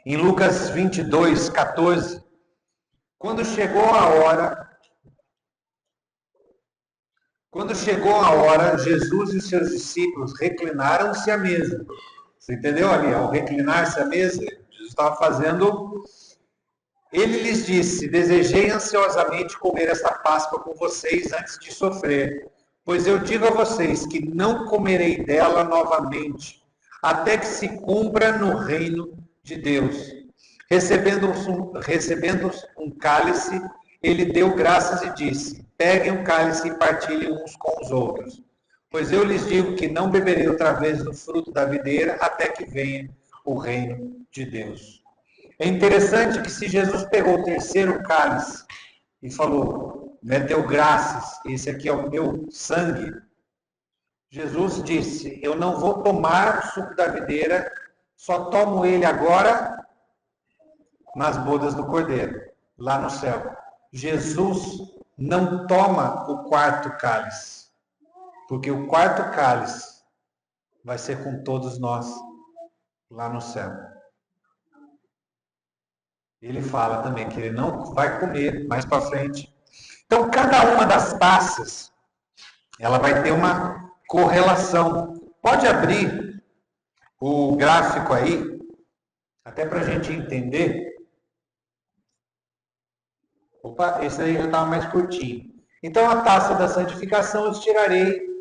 em Lucas 22, 14, quando chegou a hora, Jesus e os seus discípulos reclinaram-se à mesa. Você entendeu ali? Ao reclinar-se à mesa, Jesus estava fazendo. Ele lhes disse: desejei ansiosamente comer esta Páscoa com vocês antes de sofrer, pois eu digo a vocês que não comerei dela novamente, até que se cumpra no reino de Deus. Recebendo um cálice, ele deu graças e disse: peguem o cálice e partilhem uns com os outros. Pois eu lhes digo que não beberei outra vez do fruto da videira até que venha o reino de Deus. É interessante que se Jesus pegou o terceiro cálice e falou, deu graças, esse aqui é o meu sangue, Jesus disse, eu não vou tomar o suco da videira, só tomo ele agora nas bodas do Cordeiro, lá no céu. Jesus não toma o quarto cálice, porque o quarto cálice vai ser com todos nós lá no céu. Ele fala também que ele não vai comer mais para frente. Então, cada uma das taças, ela vai ter uma correlação. Pode abrir o gráfico aí, até para a gente entender. Opa, esse aí já estava mais curtinho. Então, a taça da santificação eu tirarei,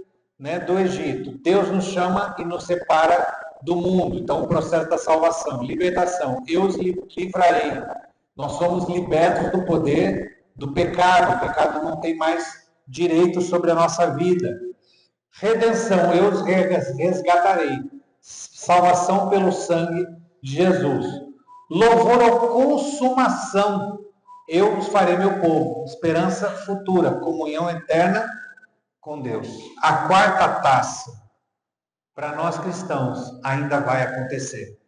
do Egito. Deus nos chama e nos separa do mundo. Então, o processo da salvação, libertação. Eu os livrarei. Nós somos libertos do poder do pecado. O pecado não tem mais direito sobre a nossa vida. Redenção, eu os resgatarei. Salvação pelo sangue de Jesus. Louvor ou consumação, eu os farei meu povo. Esperança futura, comunhão eterna com Deus. A quarta taça, para nós cristãos, ainda vai acontecer.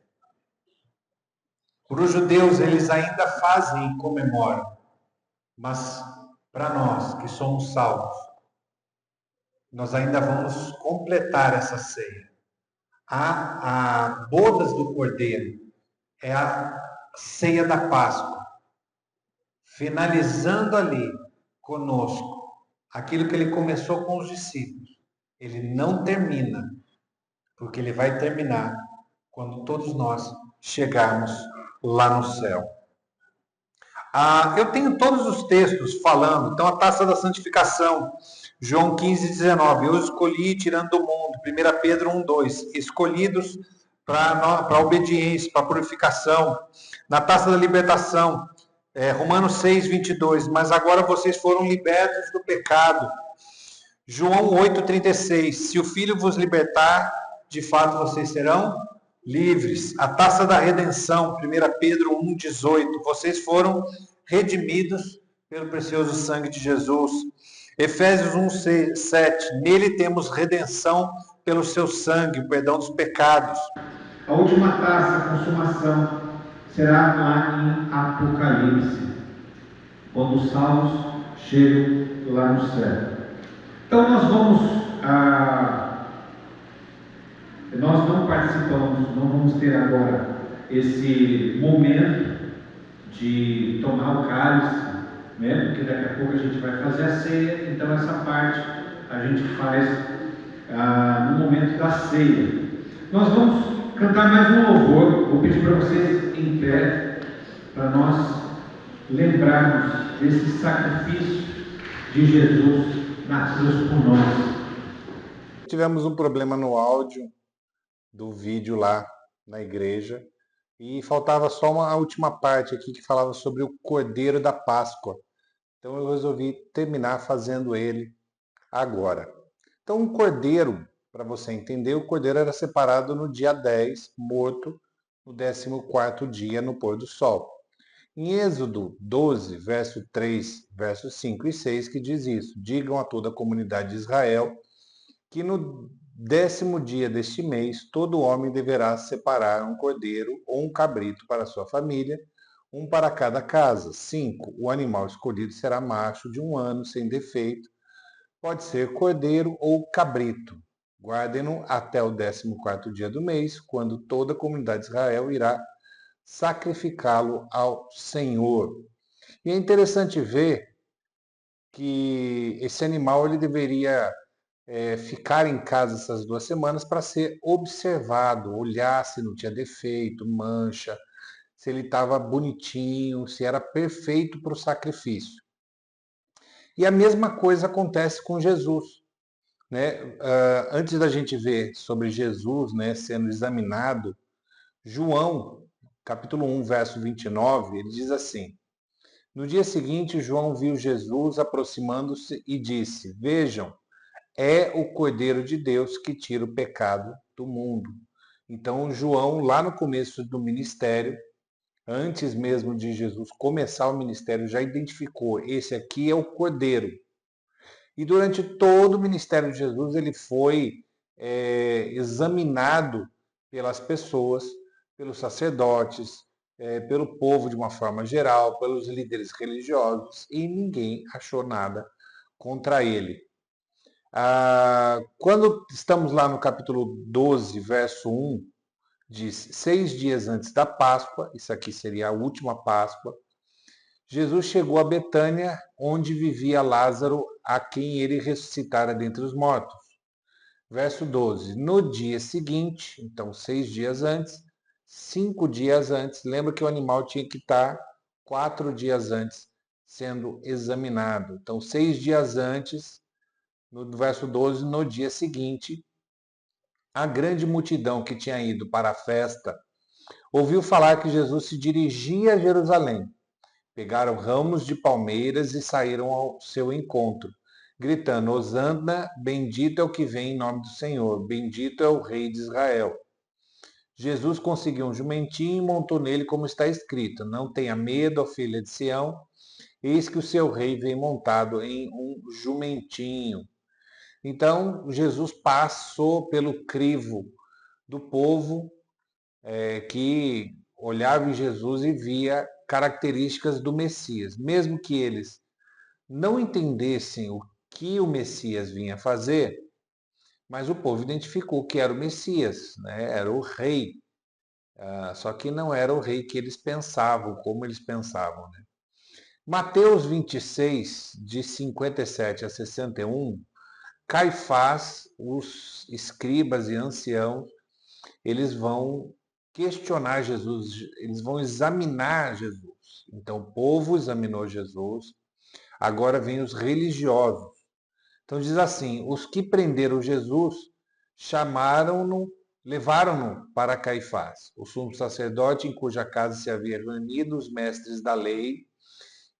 Para os judeus, eles ainda fazem e comemoram. Mas para nós, que somos salvos, nós ainda vamos completar essa ceia. A bodas do Cordeiro é a ceia da Páscoa. Finalizando ali conosco aquilo que ele começou com os discípulos. Ele não termina, porque ele vai terminar quando todos nós chegarmos lá no céu. Eu tenho todos os textos falando, então a taça da santificação, João 15, 19, eu escolhi tirando do mundo, 1 Pedro 1, 2, escolhidos para a obediência, para a purificação. Na taça da libertação, Romanos 6, 22, mas agora vocês foram libertos do pecado. João 8, 36, se o Filho vos libertar, de fato vocês serão livres. A taça da redenção, 1 Pedro 1, 18, vocês foram redimidos pelo precioso sangue de Jesus. Efésios 1, 7, nele temos redenção pelo seu sangue, o perdão dos pecados. A última taça, a consumação, será lá em Apocalipse, quando os salvos chegam lá no céu. Então nós vamos Nós não participamos, não vamos ter agora esse momento de tomar o cálice, né? Porque daqui a pouco a gente vai fazer a ceia, então essa parte a gente faz no momento da ceia. Nós vamos cantar mais um louvor, vou pedir para vocês em pé, para nós lembrarmos desse sacrifício de Jesus na cruz por nós. Tivemos um problema no áudio do vídeo lá na igreja e faltava só a última parte aqui que falava sobre o Cordeiro da Páscoa. Então eu resolvi terminar fazendo ele agora. Então um cordeiro, para você entender, o cordeiro era separado no dia 10, morto no 14º dia no pôr do sol. Em Êxodo 12, verso 3, versos 5 e 6, que diz isso: digam a toda a comunidade de Israel que no 10º dia deste mês, todo homem deverá separar um cordeiro ou um cabrito para sua família, um para cada casa. 5. O animal escolhido será macho de 1 ano, sem defeito. Pode ser cordeiro ou cabrito. Guardem-no até o 14º dia do mês, quando toda a comunidade de Israel irá sacrificá-lo ao Senhor. E é interessante ver que esse animal ele deveria ficar em casa essas 2 semanas para ser observado, olhar se não tinha defeito, mancha, se ele estava bonitinho, se era perfeito para o sacrifício. E a mesma coisa acontece com Jesus. Né? Antes da gente ver sobre Jesus, né, sendo examinado, João, capítulo 1, verso 29, ele diz assim: no dia seguinte, João viu Jesus aproximando-se e disse: vejam, é o Cordeiro de Deus que tira o pecado do mundo. Então, João, lá no começo do ministério, antes mesmo de Jesus começar o ministério, já identificou: esse aqui é o Cordeiro. E durante todo o ministério de Jesus, ele foi examinado pelas pessoas, pelos sacerdotes, pelo povo de uma forma geral, pelos líderes religiosos, e ninguém achou nada contra ele. Quando estamos lá no capítulo 12, verso 1, diz: 6 dias antes da Páscoa, isso aqui seria a última Páscoa, Jesus chegou a Betânia, onde vivia Lázaro, a quem ele ressuscitara dentre os mortos. Verso 12: no dia seguinte, então 6 dias antes, 5 dias antes, lembra que o animal tinha que estar 4 dias antes sendo examinado. Então, 6 dias antes, no verso 12, no dia seguinte, a grande multidão que tinha ido para a festa ouviu falar que Jesus se dirigia a Jerusalém. Pegaram ramos de palmeiras e saíram ao seu encontro, gritando: Hosana, bendito é o que vem em nome do Senhor, bendito é o Rei de Israel. Jesus conseguiu um jumentinho e montou nele, como está escrito: não tenha medo, ó filha de Sião, eis que o seu rei vem montado em um jumentinho. Então, Jesus passou pelo crivo do povo que olhava em Jesus e via características do Messias. Mesmo que eles não entendessem o que o Messias vinha fazer, mas o povo identificou que era o Messias, né? Era o rei. Só que não era o rei que eles pensavam, como eles pensavam. Né? Mateus 26, de 57 a 61, Caifás, os escribas e anciãos, eles vão questionar Jesus, eles vão examinar Jesus. Então, o povo examinou Jesus, agora vem os religiosos. Então, diz assim: os que prenderam Jesus chamaram-no, levaram-no para Caifás, o sumo sacerdote em cuja casa se havia reunido os mestres da lei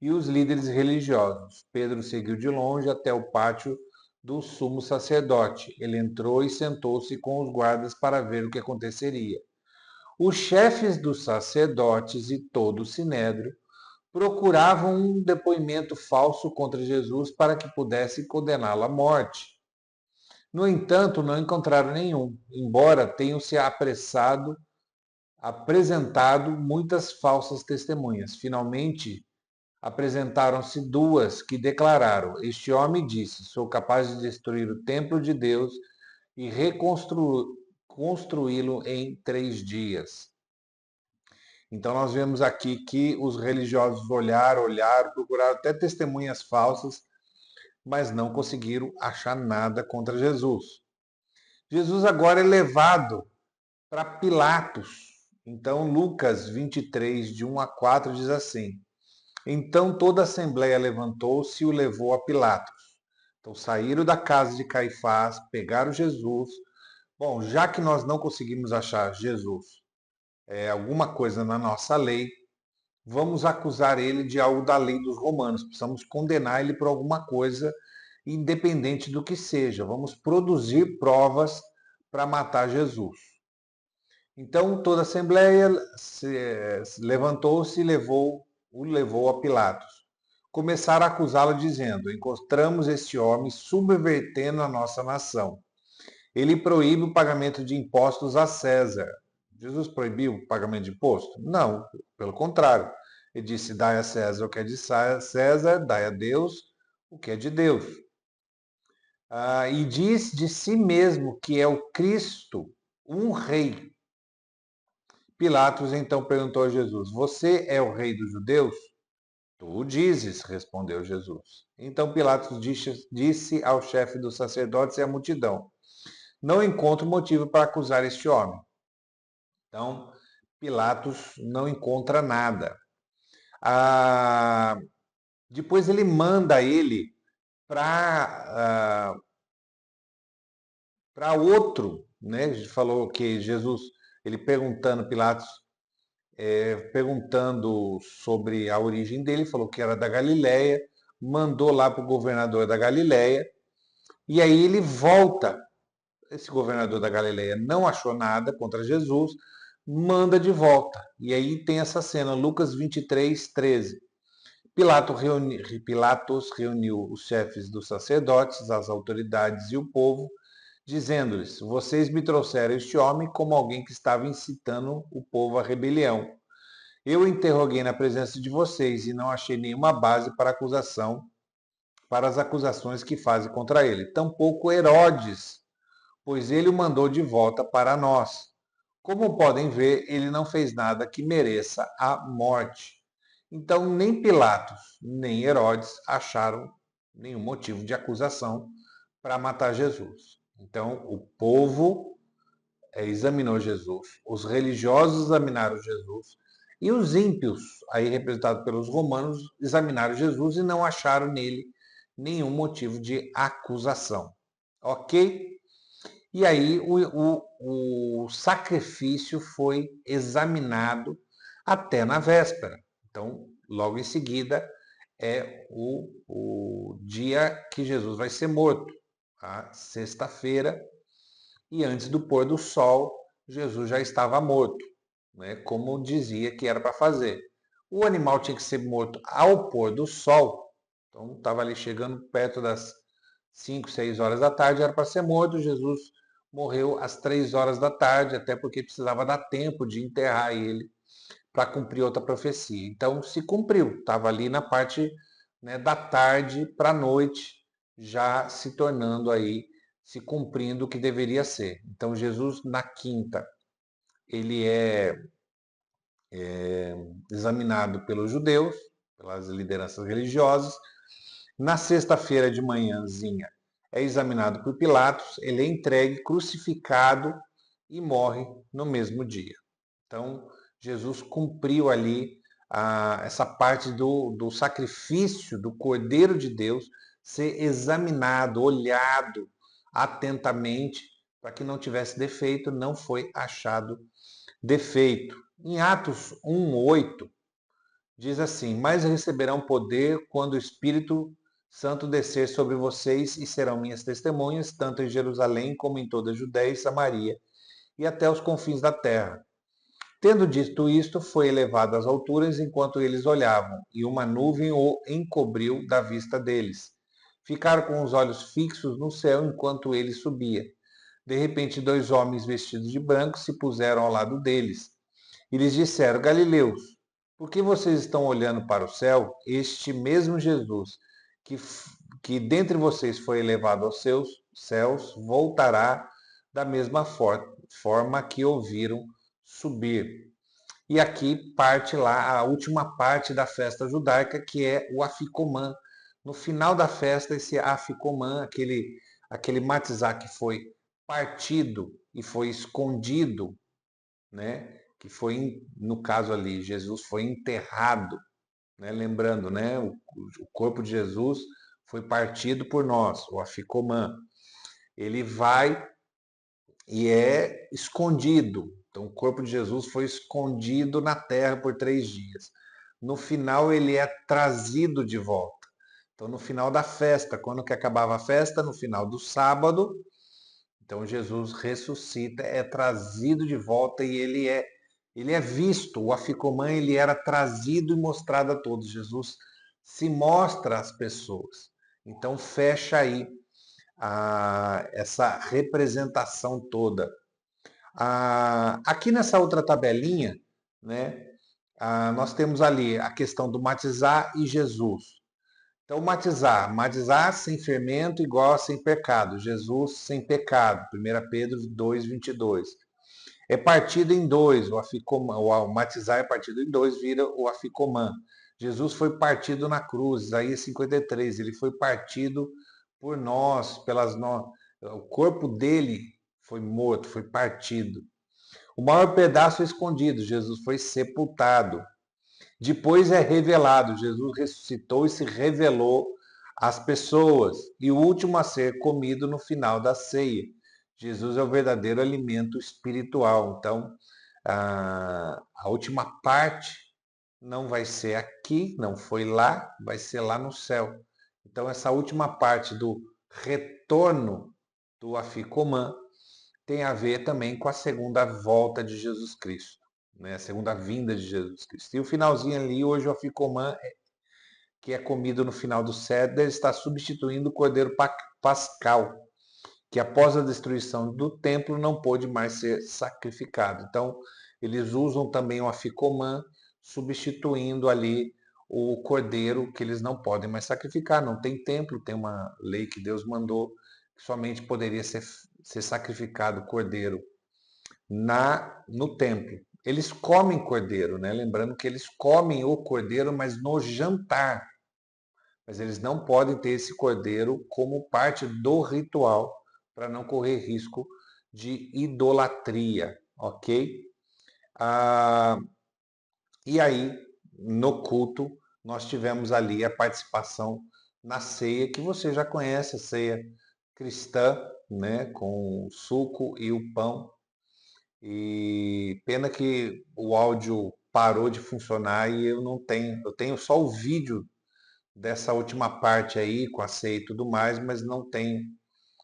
e os líderes religiosos. Pedro seguiu de longe até o pátio do sumo sacerdote. Ele entrou e sentou-se com os guardas para ver o que aconteceria. Os chefes dos sacerdotes e todo o sinédrio procuravam um depoimento falso contra Jesus para que pudessem condená-lo à morte. No entanto, não encontraram nenhum, embora tenham se apresentado muitas falsas testemunhas. Finalmente, apresentaram-se 2 que declararam: este homem disse, sou capaz de destruir o templo de Deus e reconstruí-lo construí-lo em 3 dias. Então nós vemos aqui que os religiosos olharam, procuraram até testemunhas falsas, mas não conseguiram achar nada contra Jesus. Jesus agora é levado para Pilatos. Então Lucas 23, de 1 a 4 diz assim: Então toda a assembleia levantou-se e o levou a Pilatos. Então saíram da casa de Caifás, pegaram Jesus. Bom, já que nós não conseguimos achar Jesus alguma coisa na nossa lei, vamos acusar ele de algo da lei dos romanos. Precisamos condenar ele por alguma coisa, independente do que seja. Vamos produzir provas para matar Jesus. Então toda a assembleia levantou-se e o levou a Pilatos. Começaram a acusá-lo dizendo: Encontramos este homem subvertendo a nossa nação. Ele proíbe o pagamento de impostos a César. Jesus proibiu o pagamento de imposto? Não, pelo contrário. Ele disse: Dai a César o que é de César, dai a Deus o que é de Deus. E diz de si mesmo que é o Cristo, um rei. Pilatos então perguntou a Jesus: Você é o rei dos judeus? Tu o dizes, respondeu Jesus. Então Pilatos disse ao chefe dos sacerdotes e à multidão: Não encontro motivo para acusar este homem. Então Pilatos não encontra nada. Depois ele manda ele para outro, né? A gente falou que Jesus, ele perguntando, Pilatos perguntando sobre a origem dele, falou que era da Galileia, mandou lá para o governador da Galileia, e aí ele volta. Esse governador da Galileia não achou nada contra Jesus, manda de volta. E aí tem essa cena, Lucas 23, 13. Pilatos reuniu os chefes dos sacerdotes, as autoridades e o povo, dizendo-lhes: Vocês me trouxeram este homem como alguém que estava incitando o povo à rebelião. Eu o interroguei na presença de vocês e não achei nenhuma base para as acusações que fazem contra ele. Tampouco Herodes, pois ele o mandou de volta para nós. Como podem ver, ele não fez nada que mereça a morte. Então, nem Pilatos, nem Herodes acharam nenhum motivo de acusação para matar Jesus. Então, o povo examinou Jesus, os religiosos examinaram Jesus, e os ímpios, aí representados pelos romanos, examinaram Jesus e não acharam nele nenhum motivo de acusação. Ok? E aí o sacrifício foi examinado até na véspera. Então, logo em seguida, é o dia que Jesus vai ser morto, a sexta-feira, e antes do pôr do sol, Jesus já estava morto, né, como dizia que era para fazer. O animal tinha que ser morto ao pôr do sol, então estava ali chegando perto das 5, 6 horas da tarde, era para ser morto. Jesus morreu às 3 horas da tarde, até porque precisava dar tempo de enterrar ele para cumprir outra profecia. Então se cumpriu, estava ali na parte, né, da tarde para a noite, já se tornando aí, se cumprindo o que deveria ser. Então Jesus na quinta, ele é examinado pelos judeus, pelas lideranças religiosas. Na sexta-feira de manhãzinha é examinado por Pilatos, ele é entregue, crucificado e morre no mesmo dia. Então, Jesus cumpriu ali essa parte do sacrifício do Cordeiro de Deus ser examinado, olhado atentamente, para que não tivesse defeito, não foi achado defeito. Em Atos 1:8, diz assim: Mas receberão poder quando o Espírito Santo descer sobre vocês e serão minhas testemunhas, tanto em Jerusalém como em toda a Judéia e Samaria e até os confins da terra. Tendo dito isto, foi elevado às alturas enquanto eles olhavam, e uma nuvem o encobriu da vista deles. Ficaram com os olhos fixos no céu enquanto ele subia. De repente, 2 homens vestidos de branco se puseram ao lado deles. E lhes disseram: Galileus, por que vocês estão olhando para o céu? Este mesmo Jesus, que dentre vocês foi elevado aos seus céus, voltará da mesma forma que ouviram subir. E aqui parte lá a última parte da festa judaica, que é o afikoman. No final da festa, esse afikoman, aquele matizá que foi partido e foi escondido, né? Que foi, no caso ali, Jesus foi enterrado, né? Lembrando, né? O corpo de Jesus foi partido por nós, o afikoman. Ele vai e é escondido. Então, o corpo de Jesus foi escondido na terra por 3 dias. No final, ele é trazido de volta. Então, no final da festa, quando que acabava a festa? No final do sábado. Então, Jesus ressuscita, é trazido de volta e ele é visto. O afikoman, ele era trazido e mostrado a todos. Jesus se mostra às pessoas. Então, fecha aí essa representação toda. Aqui nessa outra tabelinha, né, nós temos ali a questão do matizar e Jesus. Então, matizar sem fermento igual a sem pecado. Jesus sem pecado. 1 Pedro 2:22. É partido em dois. O matizar é partido em dois, vira o afikoman. Jesus foi partido na cruz. Isaías 53. Ele foi partido por nós, o corpo dele foi morto, foi partido. O maior pedaço é escondido. Jesus foi sepultado. Depois é revelado. Jesus ressuscitou e se revelou às pessoas. E o último a ser comido no final da ceia. Jesus é o verdadeiro alimento espiritual. Então, a última parte não vai ser aqui, não foi lá, vai ser lá no céu. Então, essa última parte do retorno do afikoman tem a ver também com a segunda volta de Jesus Cristo, né? A segunda vinda de Jesus Cristo. E o finalzinho ali, hoje o afikoman, que é comido no final do Seder, está substituindo o cordeiro pascal, que após a destruição do templo não pôde mais ser sacrificado. Então, eles usam também o afikoman, substituindo ali o cordeiro que eles não podem mais sacrificar. Não tem templo, tem uma lei que Deus mandou que somente poderia ser sacrificado cordeiro no templo. Eles comem cordeiro, né? Lembrando que eles comem o cordeiro, mas no jantar. Mas eles não podem ter esse cordeiro como parte do ritual para não correr risco de idolatria, ok? E aí, no culto, nós tivemos ali a participação na ceia, que você já conhece, a ceia cristã, né, com o suco e o pão. E pena que o áudio parou de funcionar e eu tenho só o vídeo dessa última parte aí, com a ceia e tudo mais, mas não tenho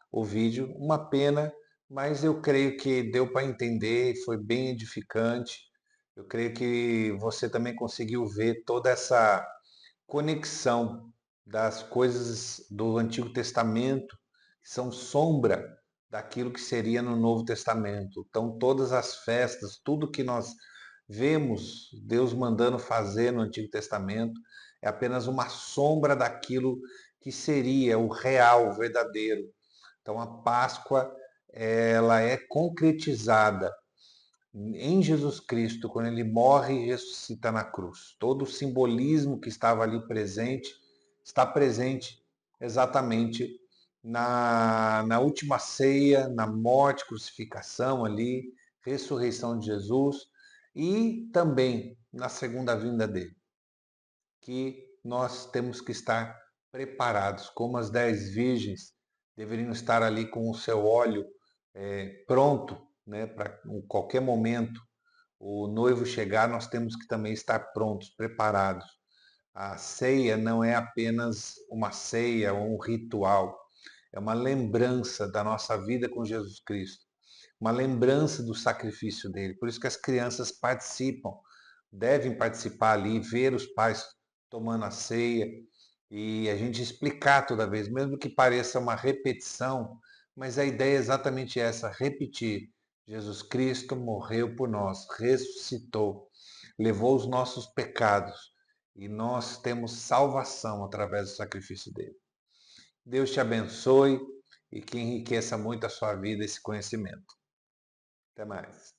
o vídeo. Uma pena, mas eu creio que deu para entender, foi bem edificante. Eu creio que você também conseguiu ver toda essa conexão das coisas do Antigo Testamento, que são sombra daquilo que seria no Novo Testamento. Então, todas as festas, tudo que nós vemos Deus mandando fazer no Antigo Testamento, é apenas uma sombra daquilo que seria o real, o verdadeiro. Então, a Páscoa, ela é concretizada em Jesus Cristo, quando ele morre e ressuscita na cruz. Todo o simbolismo que estava ali presente, está presente exatamente na última ceia, na morte, crucificação ali, ressurreição de Jesus e também na segunda vinda dele, que nós temos que estar preparados, como as 10 virgens deveriam estar ali com o seu óleo pronto, né, para qualquer momento o noivo chegar, nós temos que também estar prontos, preparados. A ceia não é apenas uma ceia ou um ritual, é uma lembrança da nossa vida com Jesus Cristo, uma lembrança do sacrifício dele. Por isso que as crianças participam, devem participar ali, ver os pais tomando a ceia e a gente explicar toda vez, mesmo que pareça uma repetição, mas a ideia é exatamente essa, repetir. Jesus Cristo morreu por nós, ressuscitou, levou os nossos pecados e nós temos salvação através do sacrifício dele. Deus te abençoe e que enriqueça muito a sua vida esse conhecimento. Até mais.